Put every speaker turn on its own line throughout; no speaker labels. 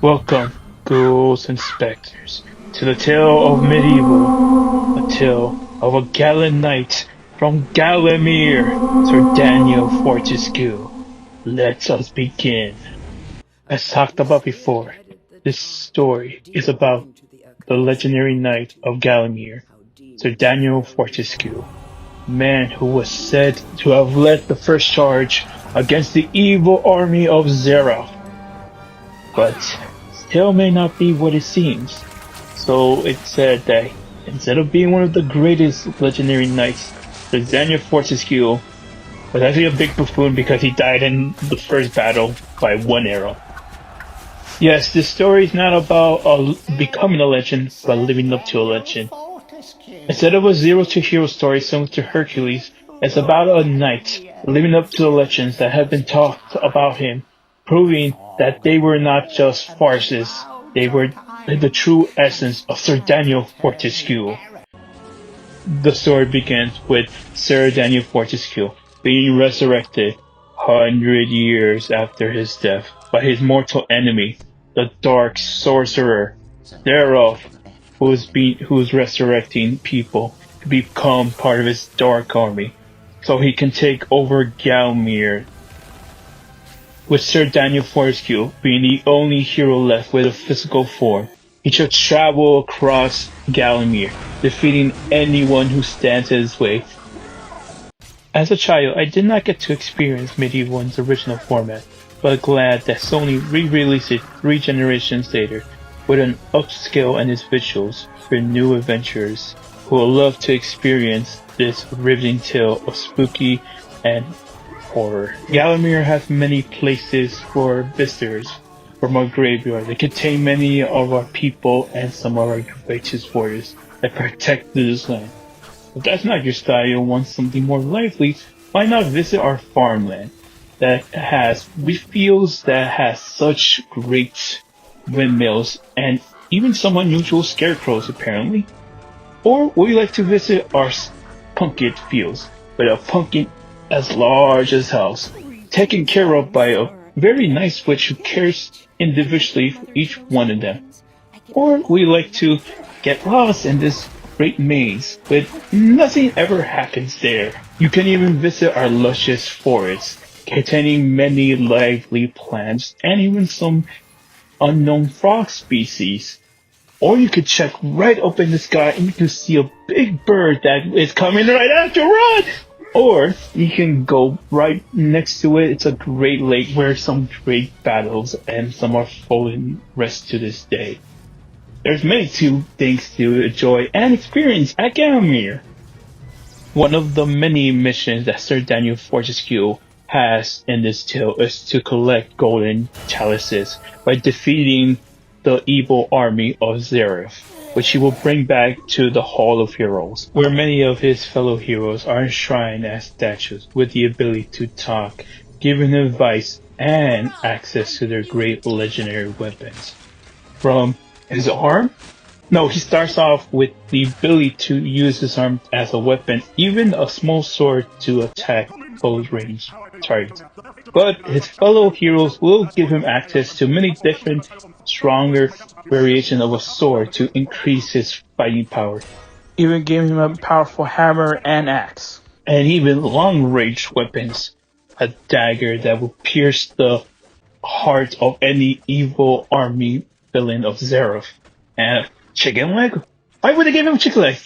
Welcome, ghouls and specters, to the tale of MediEvil, a tale of a gallant knight from Gallowmere, Sir Daniel Fortescue. Let us begin. As talked about before, this story is about the legendary knight of Gallowmere, Sir Daniel Fortescue, man who was said to have led the first charge against the evil army of Zera. But still may not be what it seems. So it's said that instead of being one of the greatest legendary knights, the Daniel Fortescue was actually a big buffoon because he died in the first battle by one arrow. Yes, this story is not about becoming a legend, but living up to a legend. Instead of a zero to hero story similar to Hercules, it's about a knight living up to the legends that have been talked about him, proving that they were not just farces, they were the true essence of Sir Daniel Fortescue. The story begins with Sir Daniel Fortescue being resurrected 100 years after his death by his mortal enemy, the Dark Sorcerer, thereof, who's resurrecting people to become part of his dark army, so he can take over Gallowmere, with Sir Daniel Fortescue being the only hero left with a physical form. He should travel across Gallowmere, defeating anyone who stands in his way. As a child, I did not get to experience MediEvil in its original format, but glad that Sony re-released it 3 generations later with an upscale in its visuals for new adventurers who will love to experience this riveting tale of spooky and horror. Gallowmere has many places for visitors from our graveyard. They contain many of our people and some of our righteous warriors that protect this land. If that's not your style and want something more lively, why not visit our farmland that has fields that has such great windmills and even some unusual scarecrows apparently? Or would you like to visit our pumpkin fields with a pumpkin as large as house, taken care of by a very nice witch who cares individually for each one of them? Or would you like to get lost in this great maze, but nothing ever happens there? You can even visit our luscious forests, containing many lively plants and even some unknown frog species. Or you could check right up in the sky and you can see a big bird that is coming right after. Run! Or you can go right next to it. It's a great lake where some great battles and some are fallen rest to this day. There's many things to enjoy and experience at Gallowmere. One of the many missions that Sir Daniel Fortescue has in this tale is to collect golden chalices by defeating the evil army of Zereth, which he will bring back to the Hall of Heroes, where many of his fellow heroes are enshrined as statues with the ability to talk, giving advice and access to their great legendary weapons. From his arm? No, he starts off with the ability to use his arm as a weapon, even a small sword to attack close range targets. But his fellow heroes will give him access to many different, stronger variations of a sword to increase his fighting power, even giving him a powerful hammer and axe, and even long-range weapons, a dagger that will pierce the heart of any evil army villain of Zereth, and a chicken leg? Why would they give him a chicken leg?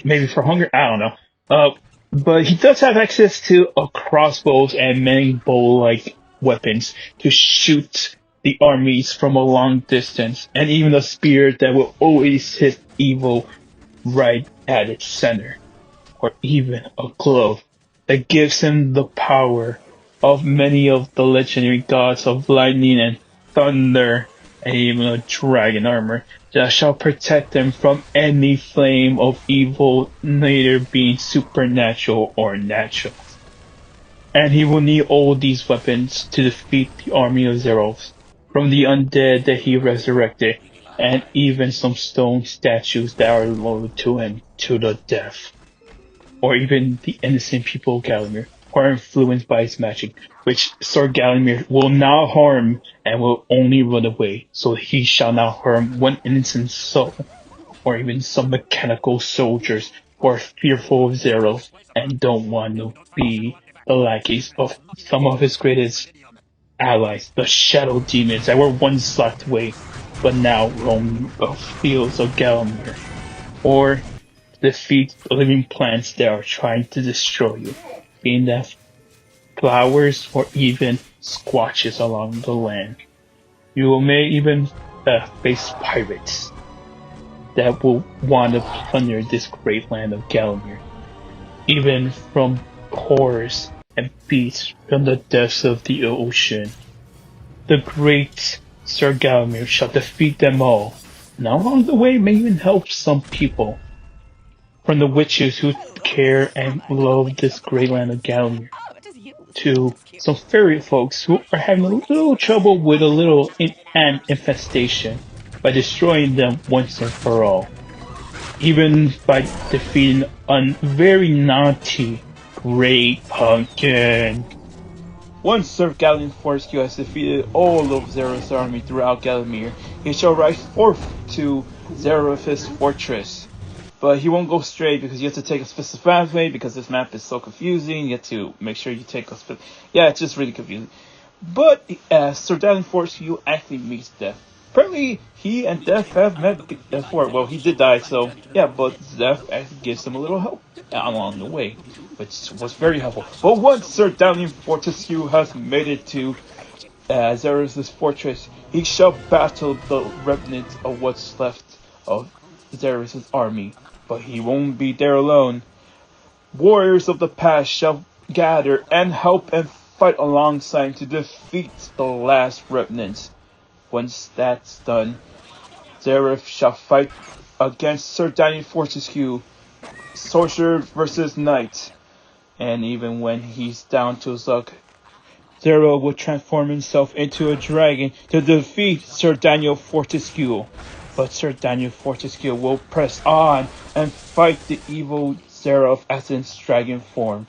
Maybe for hunger? I don't know. But he does have access to a crossbows and many bow-like weapons to shoot the armies from a long distance, and even a spear that will always hit evil right at its center, or even a glove that gives him the power of many of the legendary gods of lightning and thunder, and even a dragon armor that shall protect them from any flame of evil, neither being supernatural or natural. And he will need all these weapons to defeat the army of Zereth, from the undead that he resurrected, and even some stone statues that are loyal to him to the death, or even the innocent people of Gallowmere. are influenced by his magic, which Sir Galamir will not harm and will only run away, so he shall not harm one innocent soul, or even some mechanical soldiers who are fearful of Zero and don't want to be the lackeys of some of his greatest allies, the shadow demons that were once locked away, but now roam the fields of Galamir, or defeat living plants that are trying to destroy you, being that flowers or even squatches along the land. You may even face pirates that will want to plunder this great land of Galamir, even from horrors and beasts from the depths of the ocean. The great Sir Galamir shall defeat them all, and along the way may even help some people, from the witches who care and love this great land of Galamir, to some fairy folks who are having a little trouble with a little ant infestation by destroying them once and for all. Even by defeating a very naughty Great Pumpkin. Once Sir Gallion Fortescue has defeated all of Zero's army throughout Galamir, he shall ride forth to Zerof's fortress. But he won't go straight because you have to take a specific pathway because this map is so confusing. You have to make sure you take a specific... Yeah, it's just really confusing. But Sir Gallion Fortescue actually meets Death. Apparently, he and Death have met before. Well, he did die, so yeah, but Death actually gives him a little help along the way, which was very helpful. But once Sir Gallion Fortescue has made it to Zeros' fortress, he shall battle the remnants of what's left of Zeros' army. But he won't be there alone. Warriors of the past shall gather and help and fight alongside to defeat the last remnants. Once that's done, Zeref shall fight against Sir Daniel Fortescue, sorcerer versus knight. And even when he's down to his luck, Zero will transform himself into a dragon to defeat Sir Daniel Fortescue. But Sir Daniel Fortescue will press on and fight the evil Zeref as in dragon form,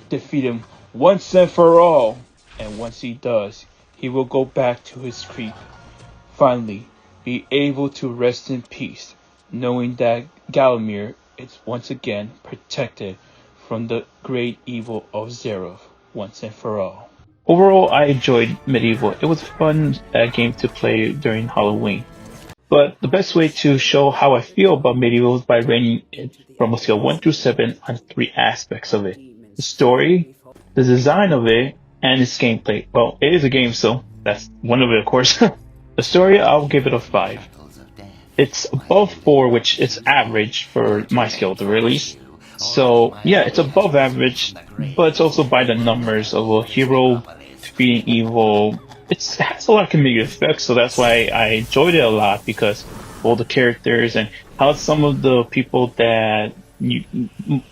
defeat him once and for all. And once he does, he will go back to his creep. Finally, be able to rest in peace, knowing that Galamir is once again protected from the great evil of Zeref once and for all. Overall, I enjoyed MediEvil. It was a fun game to play during Halloween. But the best way to show how I feel about MediEvil is by rating it from a scale 1 through 7 on 3 aspects of it. The story, the design of it, and its gameplay. Well, it is a game, so that's one of it, of course. The story, I'll give it a 5. It's above 4, which is average for my scale at the release. So, yeah, it's above average, but it's also by the numbers of a hero defeating evil. It has a lot of comedic effects, so that's why I enjoyed it a lot, because of all the characters and how some of the people that they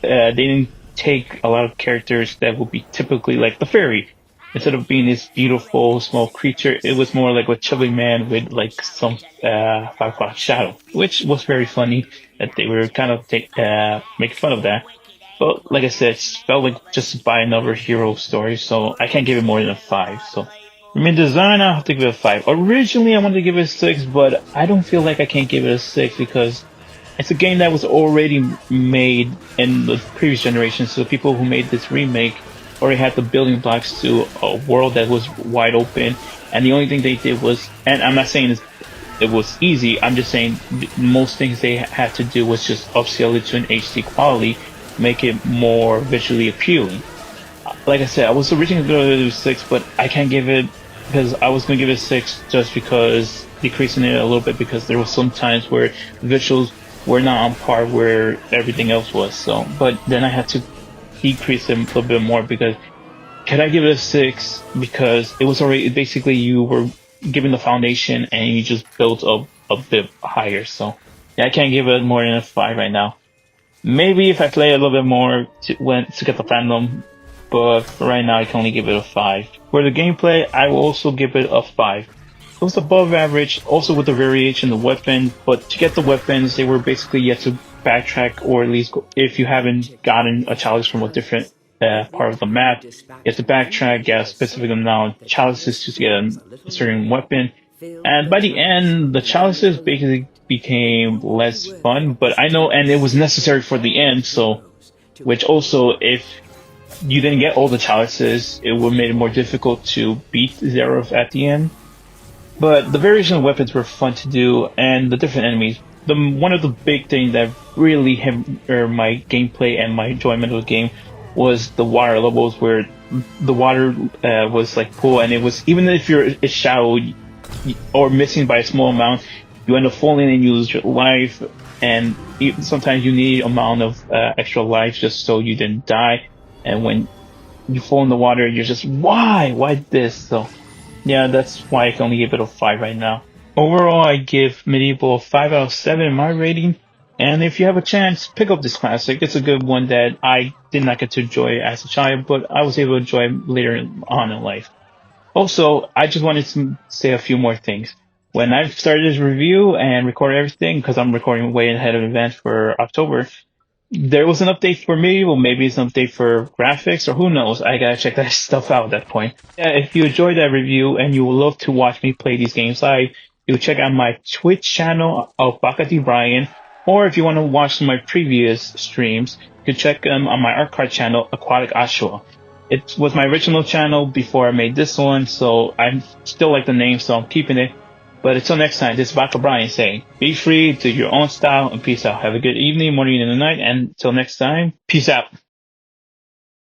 didn't take a lot of characters that would be typically like the fairy. Instead of being this beautiful small creature, it was more like a chubby man with like some 5 o'clock shadow, which was very funny that they were kind of making fun of that. But like I said, it felt like just by another hero story, so I can't give it more than a 5. So, I mean, design, I'll have to give it a 5. Originally, I wanted to give it a 6, but I don't feel like I can't give it a 6 because it's a game that was already made in the previous generation, so the people who made this remake already had the building blocks to a world that was wide open, and the only thing they did was, and I'm not saying it was easy, I'm just saying most things they had to do was just upscale it to an HD quality, make it more visually appealing. Like I said, I was originally going to do 6, but I can't give it, because I was going to give it 6 just because, decreasing it a little bit, because there was some times where visuals were not on par where everything else was, so, but then I had to decrease them a little bit more, because can I give it a 6 because it was already basically you were given the foundation and you just built up a bit higher. So yeah, I can't give it more than a 5 right now. Maybe if I play a little bit more to get the fandom, but for right now I can only give it a 5. For the gameplay, I will also give it a 5. It was above average, also with the variation of the weapon, but to get the weapons, they were basically yet to backtrack, or at least if you haven't gotten a challenge from a different part of the map. You have to backtrack, get a specific amount of chalices to get a certain weapon. And by the end, the chalices basically became less fun, but I know, and it was necessary for the end, so, which also, if you didn't get all the chalices, it would make it more difficult to beat Zerov at the end. But the variation of weapons were fun to do, and the different enemies. One of the big things that really hampered my gameplay and my enjoyment of the game was the water levels, where the water was like pool, and it was, even if you're shallow or missing by a small amount, you end up falling and you lose your life. And sometimes you need amount of extra life just so you didn't die. And when you fall in the water, you're just, why this? So yeah, that's why I can only give it a 5 right now. Overall, I give MediEvil a 5 out of 7 in my rating. And if you have a chance, pick up this classic. It's a good one that I did not get to enjoy as a child, but I was able to enjoy later on in life. Also, I just wanted to say a few more things. When I started this review and recorded everything, because I'm recording way ahead of event for October, there was an update for me. Well, maybe it's an update for graphics, or who knows. I gotta check that stuff out at that point. Yeah, if you enjoyed that review and you would love to watch me play these games live, you check out my Twitch channel of Baka D Bryan, or if you want to watch some of my previous streams, you can check them on my art card channel, Aquatic Oshawott. It was my original channel before I made this one, so I still like the name, so I'm keeping it. But until next time, this is Baka Bryan saying, be free, do your own style, and peace out. Have a good evening, morning, and night, and until next time, peace out.